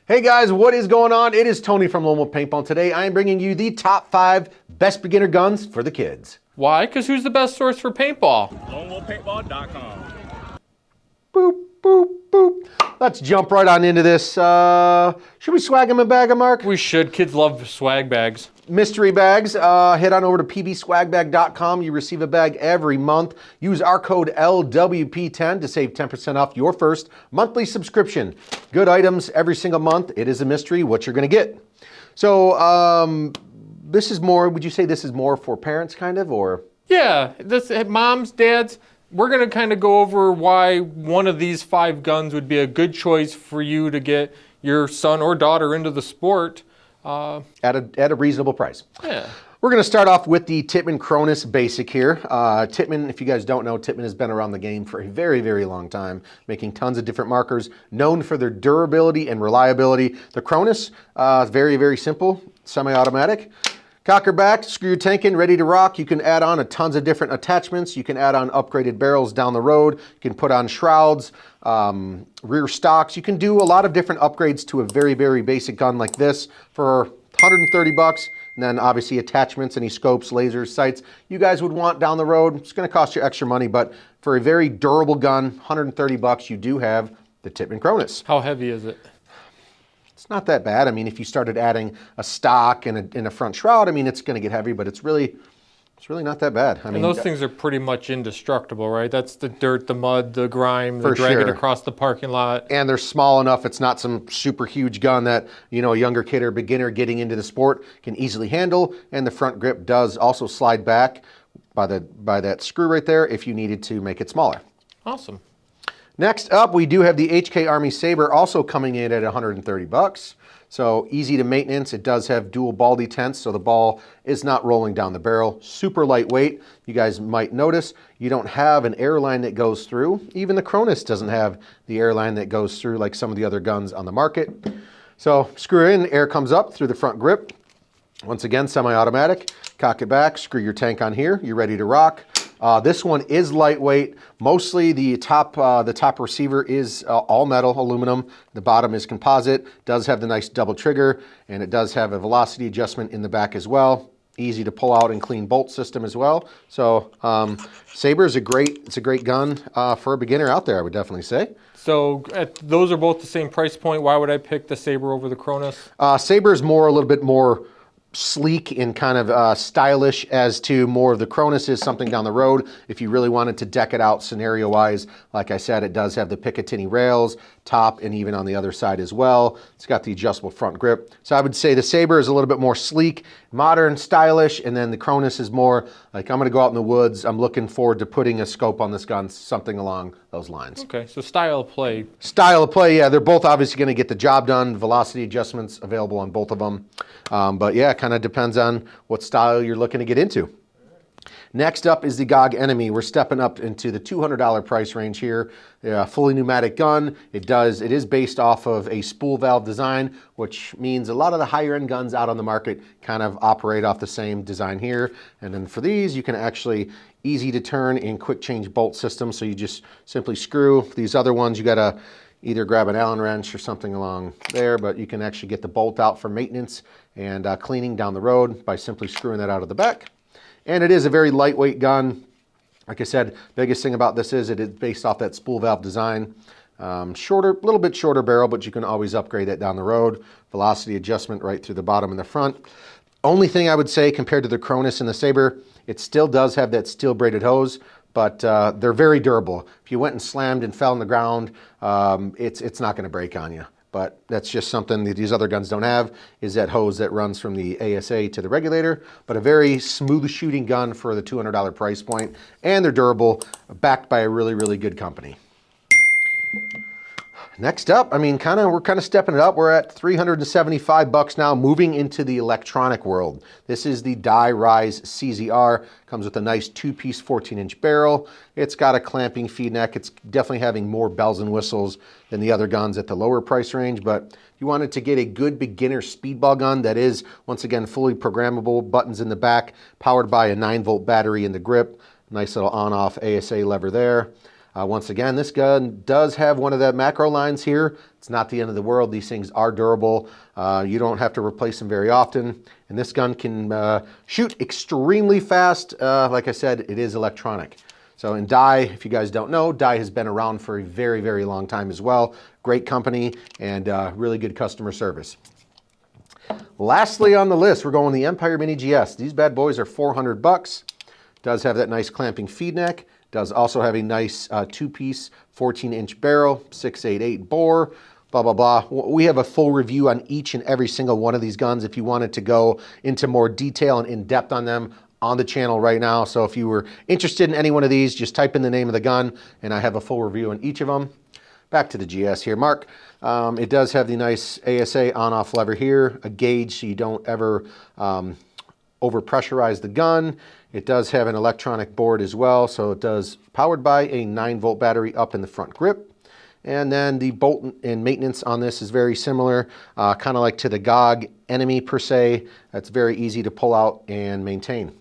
Hey guys, what is going on? It is Tony from Lone Wolf Paintball. Today I am bringing you the top 5 best beginner guns for the kids. Why? Because who's the best source for paintball? LoneWolfPaintball.com. Boop, boop, boop. Let's jump right on into this. Should we swag them and bag them, Mark? We should. Kids love swag bags. Mystery bags. Head on over to pbswagbag.com. You receive a bag every month. Use our code LWP10 to save 10% off your first monthly subscription. Good items every single month. It is a mystery what you're going to get. So this is more, would you say this is more for parents kind of, or? Yeah, this moms, dads. We're going to kind of go over why one of these 5 guns would be a good choice for you to get your son or daughter into the sport. At a reasonable price. Yeah. We're going to start off with the Tippmann Cronus Basic here. Tippmann, if you guys don't know, Tippmann has been around the game for a very, very long time, making tons of different markers, known for their durability and reliability. The Cronus is very, very simple, semi-automatic. Cocker back, screw your tank in, ready to rock. You can add on tons of different attachments. You can add on upgraded barrels down the road. You can put on shrouds, rear stocks. You can do a lot of different upgrades to a very, very basic gun like this for 130 bucks. And then obviously attachments, any scopes, lasers, sights you guys would want down the road. It's going to cost you extra money, but for a very durable gun, 130 bucks, you do have the Tippmann Cronus. How heavy is it? It's not that bad. I mean, if you started adding a stock and a front shroud, I mean, it's going to get heavy, but it's really not that bad. I mean, those things are pretty much indestructible, right? That's the dirt, the mud, the grime, the drag it across the parking lot. And they're small enough. It's not some super huge gun that, you know, a younger kid or beginner getting into the sport can easily handle. And the front grip does also slide back by that screw right there if you needed to make it smaller. Awesome. Next up, we do have the HK Army Sabr also coming in at 130 bucks. So easy to maintenance. It does have dual ball detents, so the ball is not rolling down the barrel. Super lightweight. You guys might notice you don't have an airline that goes through. Even the Cronus doesn't have the airline that goes through like some of the other guns on the market. So screw in, air comes up through the front grip. Once again, semi-automatic. Cock it back, screw your tank on here. You're ready to rock. This one is lightweight. Mostly the top receiver is all metal, aluminum. The bottom is composite. Does have the nice double trigger, and it does have a velocity adjustment in the back as well. Easy to pull out and clean bolt system as well. So Sabr is a great gun for a beginner out there, I would definitely say. So those are both the same price point. Why would I pick the Sabr over the Cronus? Sabr is a little bit more sleek and kind of stylish, as to more of the Cronus is something down the road. If you really wanted to deck it out scenario wise, like I said, it does have the Picatinny rails, top, and even on the other side as well. It's got the adjustable front grip. So I would say the Sabr is a little bit more sleek, modern, stylish, and then the Cronus is more like, I'm going to go out in the woods, I'm looking forward to putting a scope on this gun, something along those lines. Okay, so style of play. Style of play, yeah, they're both obviously going to get the job done. Velocity adjustments available on both of them. But yeah, it kind of depends on what style you're looking to get into. Next up is the Gog Enmey. We're stepping up into the $200 price range here. Fully pneumatic gun. It is based off of a spool valve design, which means a lot of the higher end guns out on the market kind of operate off the same design here. And then for these, you can actually easy to turn and quick change bolt system. So you just simply screw. These other ones, you gotta either grab an Allen wrench or something along there, but you can actually get the bolt out for maintenance and cleaning down the road by simply screwing that out of the back. And it is a very lightweight gun. Like I said, biggest thing about this is it is based off that spool valve design. Shorter, little bit shorter barrel, but you can always upgrade that down the road. Velocity adjustment right through the bottom and the front. Only thing I would say compared to the Cronus and the Sabr, it still does have that steel braided hose, but they're very durable. If you went and slammed and fell on the ground, it's not going to break on you. But that's just something that these other guns don't have, is that hose that runs from the ASA to the regulator. But a very smooth shooting gun for the $200 price point, and they're durable, backed by a really, really good company. Next up, I mean, we're kind of stepping it up. We're at 375 bucks now, moving into the electronic world. This is the Rise CZR. Comes with a nice 2-piece 14-inch barrel. It's got a clamping feed neck. It's definitely having more bells and whistles than the other guns at the lower price range. But if you wanted to get a good beginner speedball gun that is, once again, fully programmable, buttons in the back, powered by a 9-volt battery in the grip, nice little on-off ASA lever there. Once again, this gun does have one of the macro lines here. It's not the end of the world. These things are durable. You don't have to replace them very often. And this gun can shoot extremely fast. Like I said, it is electronic. So in Dye, if you guys don't know, Dye has been around for a very, very long time as well. Great company and really good customer service. Lastly on the list, we're going the Empire Mini GS. These bad boys are $400. Does have that nice clamping feed neck. Does also have a nice two-piece 14-inch barrel, 688 bore, blah, blah, blah. We have a full review on each and every single one of these guns if you wanted to go into more detail and in-depth on them on the channel right now. So if you were interested in any one of these, just type in the name of the gun and I have a full review on each of them. Back to the GS here, Mark. It does have the nice ASA on-off lever here, a gauge so you don't ever over-pressurize the gun. It does have an electronic board as well, so it does powered by a 9-volt battery up in the front grip. And then the bolt and maintenance on this is very similar, kind of like to the Gog Enmey per se. That's very easy to pull out and maintain.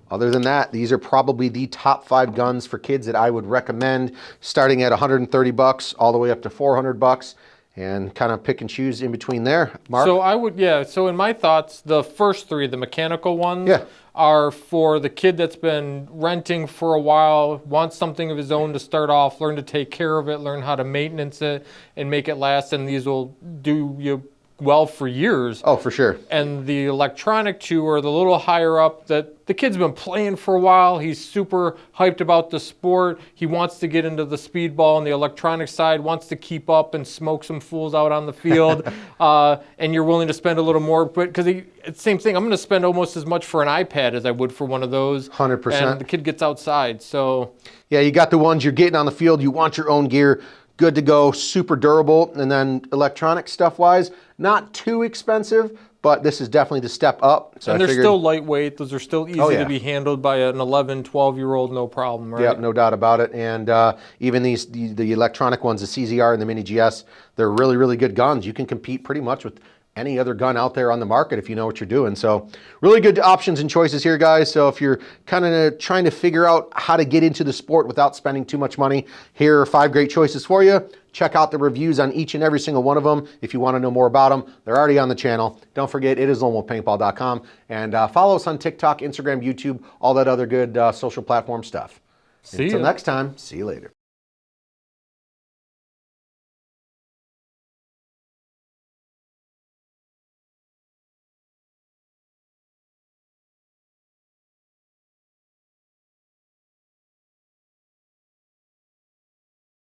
Other than that, these are probably the top 5 guns for kids that I would recommend, starting at $130 all the way up to $400, and kind of pick and choose in between there. Mark? So I would, yeah, so in my thoughts, the first 3, the mechanical ones, Yeah. are for the kid that's been renting for a while, wants something of his own to start off, learn to take care of it, learn how to maintenance it, and make it last, and these will do you well for years. Oh, for sure. And the electronic 2 are the little higher up that the kid's been playing for a while. He's super hyped about the sport. He wants to get into the speedball, and the electronic side wants to keep up and smoke some fools out on the field. And you're willing to spend a little more, but because it's the same thing. I'm going to spend almost as much for an iPad as I would for one of those. 100%. And the kid gets outside. So yeah, you got the ones you're getting on the field. You want your own gear. Good to go, super durable. And then electronic stuff-wise, not too expensive, but this is definitely the step up. So and they're still lightweight. Those are still easy yeah. to be handled by an 11, 12-year-old, no problem, right? Yep, no doubt about it. And even these the electronic ones, the CZR and the Mini GS, they're really, really good guns. You can compete pretty much with any other gun out there on the market if you know what you're doing. So really good options and choices here, guys. So if you're kind of trying to figure out how to get into the sport without spending too much money, here are 5 great choices for you. Check out the reviews on each and every single one of them if you want to know more about them. They're already on the channel. Don't forget, it is LoneWolfPaintball.com. And follow us on TikTok, Instagram, YouTube, all that other good social platform stuff. See Until ya. next time, see you later.